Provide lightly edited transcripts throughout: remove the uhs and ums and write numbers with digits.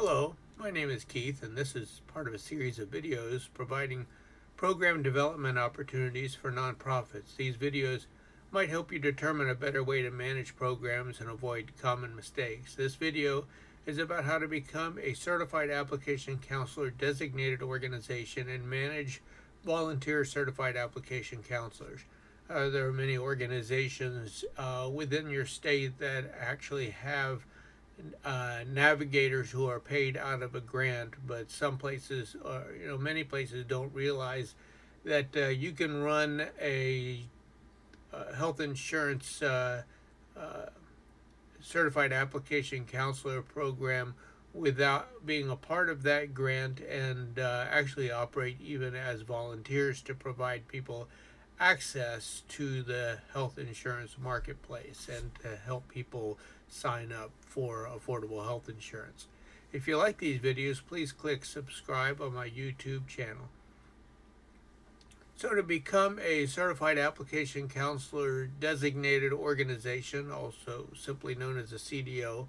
Hello, my name is Keith, and this is part of a series of videos providing program development opportunities for nonprofits. These videos might help you determine a better way to manage programs and avoid common mistakes. This video is about how to become a certified application counselor designated organization and manage volunteer certified application counselors. There are many organizations within your state that actually have navigators who are paid out of a grant, but some places, or many places, don't realize that you can run a health insurance certified application counselor program without being a part of that grant and actually operate even as volunteers to provide people access to the health insurance marketplace and to help people sign up for affordable health insurance. If you like these videos, please click subscribe on my YouTube channel. So to become a certified application counselor designated organization, also simply known as a CDO,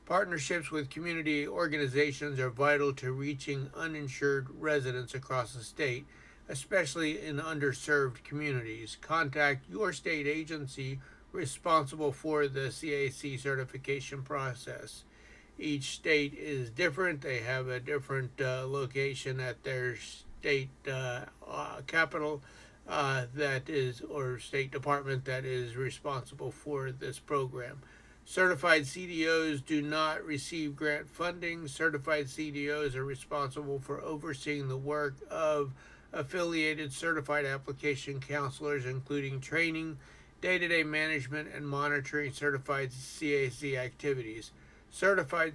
partnerships with community organizations are vital to reaching uninsured residents across the state, especially in underserved communities. Contact your state agency responsible for the CAC certification process. Each state is different. They have a different location at their state capital that is, or state department that is responsible for this program. Certified CDOs do not receive grant funding. Certified CDOs are responsible for overseeing the work of affiliated certified application counselors, including training, day-to-day management, and monitoring certified CAC activities. Certified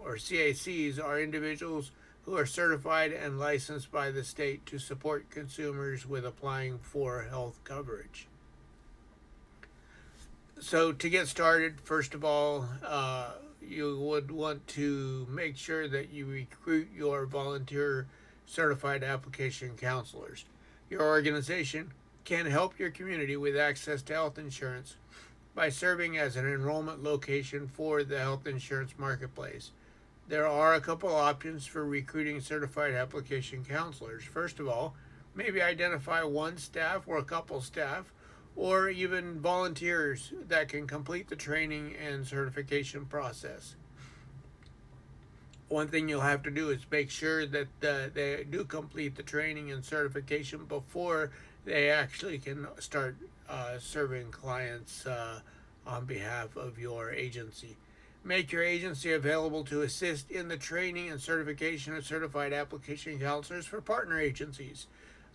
or CACs are individuals who are certified and licensed by the state to support consumers with applying for health coverage. So to get started, first of all, you would want to make sure that you recruit your volunteer certified application counselors. Your organization can help your community with access to health insurance by serving as an enrollment location for the health insurance marketplace. There are a couple options for recruiting certified application counselors. First of all, maybe identify one staff or a couple staff or even volunteers that can complete the training and certification process. One thing you'll have to do is make sure that they do complete the training and certification before they actually can start serving clients on behalf of your agency. Make your agency available to assist in the training and certification of certified application counselors for partner agencies.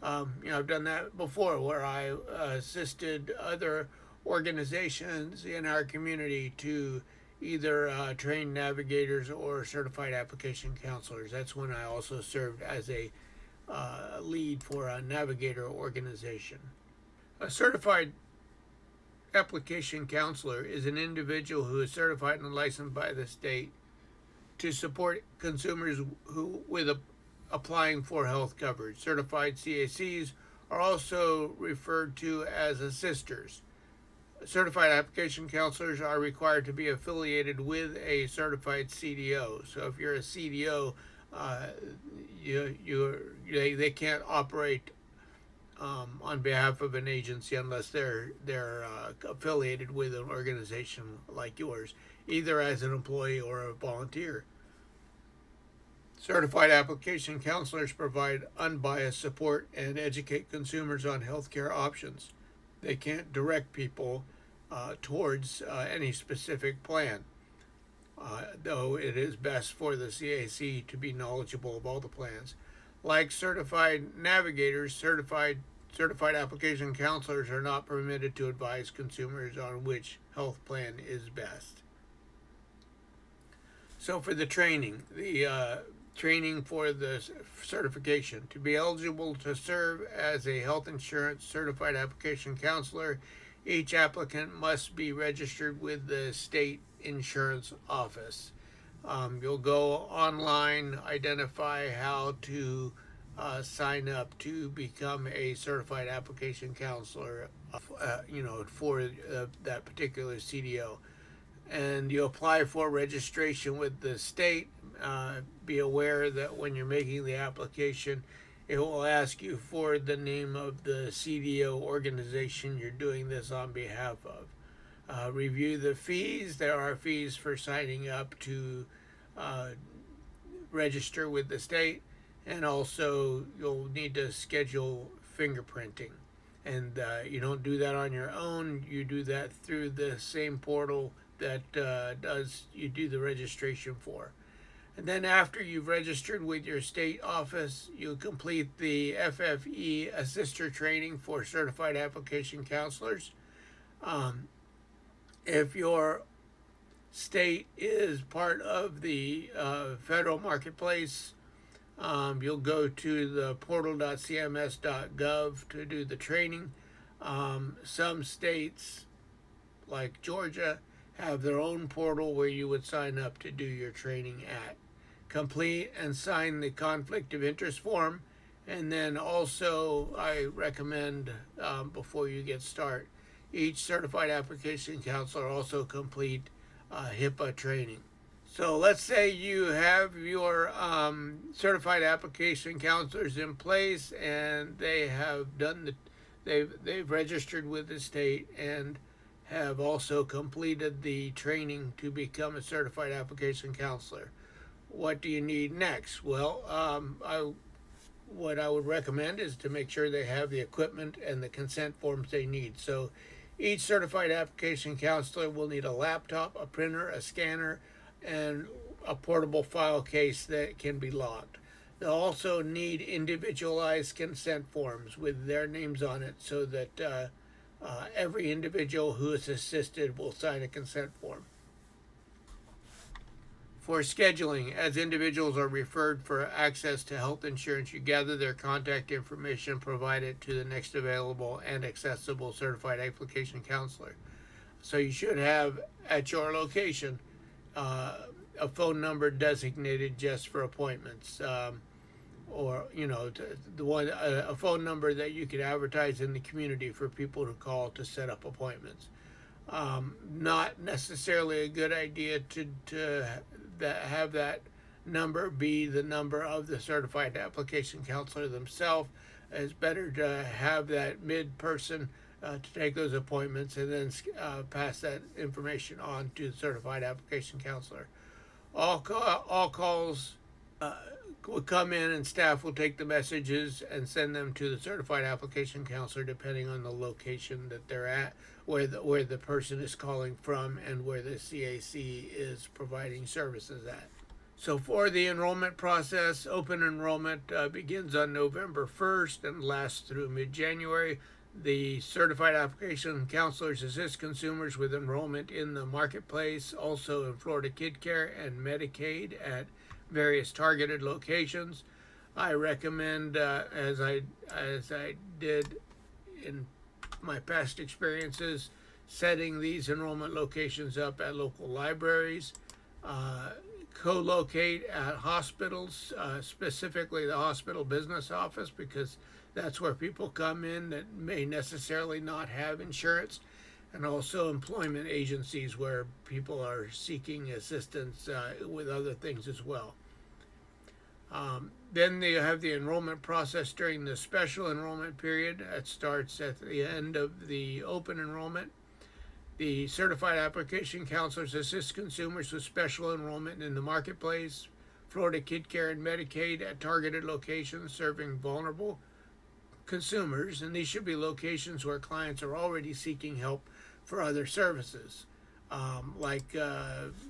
I've done that before where I assisted other organizations in our community to either train navigators or certified application counselors. That's when I also served as a lead for a navigator organization. A certified application counselor is an individual who is certified and licensed by the state to support consumers who with applying for health coverage. Certified CACs are also referred to as assisters. Certified application counselors are required to be affiliated with a certified CDO. So if you're a CDO, they can't operate on behalf of an agency unless they're affiliated with an organization like yours, either as an employee or a volunteer. Certified application counselors provide unbiased support and educate consumers on healthcare options. They can't direct people towards any specific plan, though it is best for the CAC to be knowledgeable of all the plans. Like certified navigators, certified application counselors are not permitted to advise consumers on which health plan is best. So for the training, training for the certification. To be eligible to serve as a health insurance certified application counselor, each applicant must be registered with the state insurance office. You'll go online, identify how to sign up to become a certified application counselor, for that particular CDO. and you apply for registration with the state. Be aware that when you're making the application, it will ask you for the name of the CDO organization you're doing this on behalf of. Review the fees. There are fees for signing up to uh, register with the state, and also you'll need to schedule fingerprinting. And you don't do that on your own. You do that through the same portal that does you do the registration for. And then after you've registered with your state office, you complete the FFE Assister training for certified application counselors. Um, if your state is part of the federal marketplace, you'll go to the portal.cms.gov to do the training. Some states, like Georgia, have their own portal where you would sign up to do your training at. Complete and sign the conflict of interest form, and then also I recommend before you get started, each certified application counselor also complete HIPAA training. So let's say you have your certified application counselors in place, and they have done they've registered with the state and have also completed the training to become a certified application counselor. What do you need next? Well, what I would recommend is to make sure they have the equipment and the consent forms they need. So each certified application counselor will need a laptop, a printer, a scanner, and a portable file case that can be logged. They'll also need individualized consent forms with their names on it so that every individual who is assisted will sign a consent form. For scheduling, as individuals are referred for access to health insurance, you gather their contact information, provide it to the next available and accessible certified application counselor. So you should have at your location a phone number designated just for appointments, or the one a phone number that you could advertise in the community for people to call to set up appointments. Not necessarily a good idea to have that number be the number of the certified application counselor themselves. It's better to have that mid person to take those appointments and then pass that information on to the certified application counselor. All calls will come in, and staff will take the messages and send them to the certified application counselor depending on the location that they're at, where the person is calling from, and where the CAC is providing services at. So for the enrollment process, open enrollment begins on November 1st and lasts through mid-January. The certified application counselors assist consumers with enrollment in the marketplace, also in Florida Kid Care and Medicaid at various targeted locations. I recommend, as I did in my past experiences, setting these enrollment locations up at local libraries, co-locate at hospitals, specifically the hospital business office, because that's where people come in that may necessarily not have insurance, and also employment agencies where people are seeking assistance with other things as well. Then they have the enrollment process during the special enrollment period. That starts at the end of the open enrollment. The certified application counselors assist consumers with special enrollment in the marketplace, Florida Kid Care and Medicaid at targeted locations serving vulnerable consumers, and these should be locations where clients are already seeking help for other services, like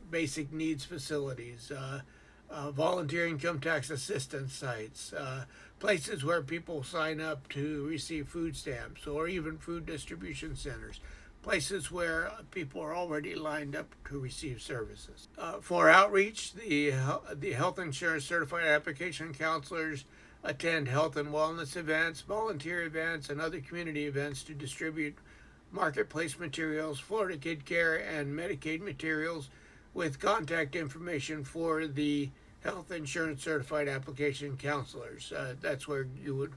basic needs facilities, volunteer income tax assistance sites, places where people sign up to receive food stamps, or even food distribution centers, places where people are already lined up to receive services. For outreach, the health insurance certified application counselors attend health and wellness events, volunteer events, and other community events to distribute marketplace materials, Florida Kid Care and Medicaid materials, with contact information for the health insurance certified application counselors. That's where you would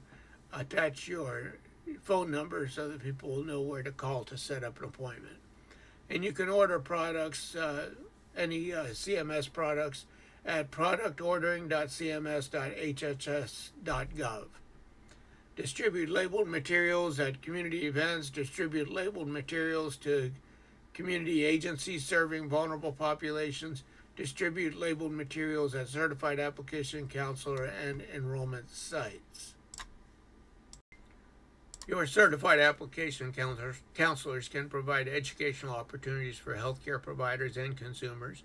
attach your phone number so that people will know where to call to set up an appointment. And you can order products, any CMS products, at productordering.cms.hhs.gov. Distribute labeled materials at community events. Distribute labeled materials to community agencies serving vulnerable populations. Distribute labeled materials at certified application counselor and enrollment sites. Your certified application counselors can provide educational opportunities for healthcare providers and consumers,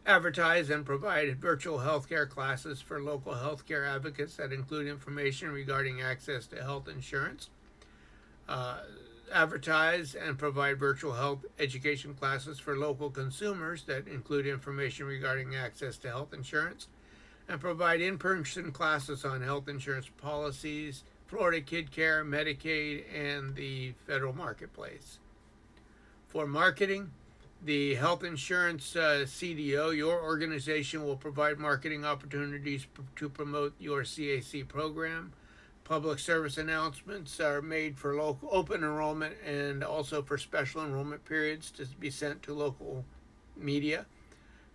advertise and provide virtual healthcare classes for local healthcare advocates that include information regarding access to health insurance, advertise and provide virtual health education classes for local consumers that include information regarding access to health insurance, and provide in-person classes on health insurance policies, Florida Kid Care, Medicaid, and the federal marketplace. For marketing, the Health Insurance CDO, your organization will provide marketing opportunities to promote your CAC program. Public service announcements are made for local open enrollment and also for special enrollment periods to be sent to local media.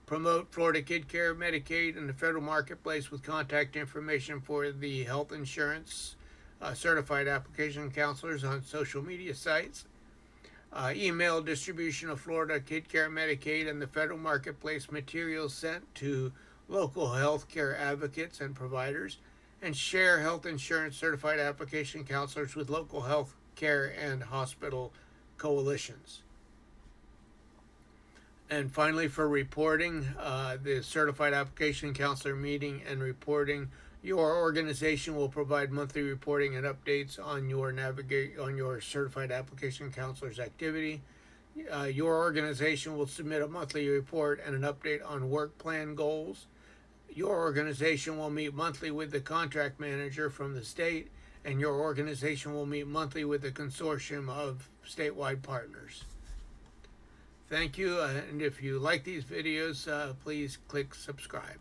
Promote Florida Kid Care, Medicaid, and the federal marketplace with contact information for the health insurance certified application counselors on social media sites. Email distribution of Florida Kid Care, Medicaid, and the federal marketplace materials sent to local health care advocates and providers, and share health insurance certified application counselors with local health care and hospital coalitions. And finally, for reporting, the certified application counselor meeting and reporting, your organization will provide monthly reporting and updates on your certified application counselor's activity. Your organization will submit a monthly report and an update on work plan goals. Your organization will meet monthly with the contract manager from the state, and your organization will meet monthly with the consortium of statewide partners. Thank you, and if you like these videos, please click subscribe.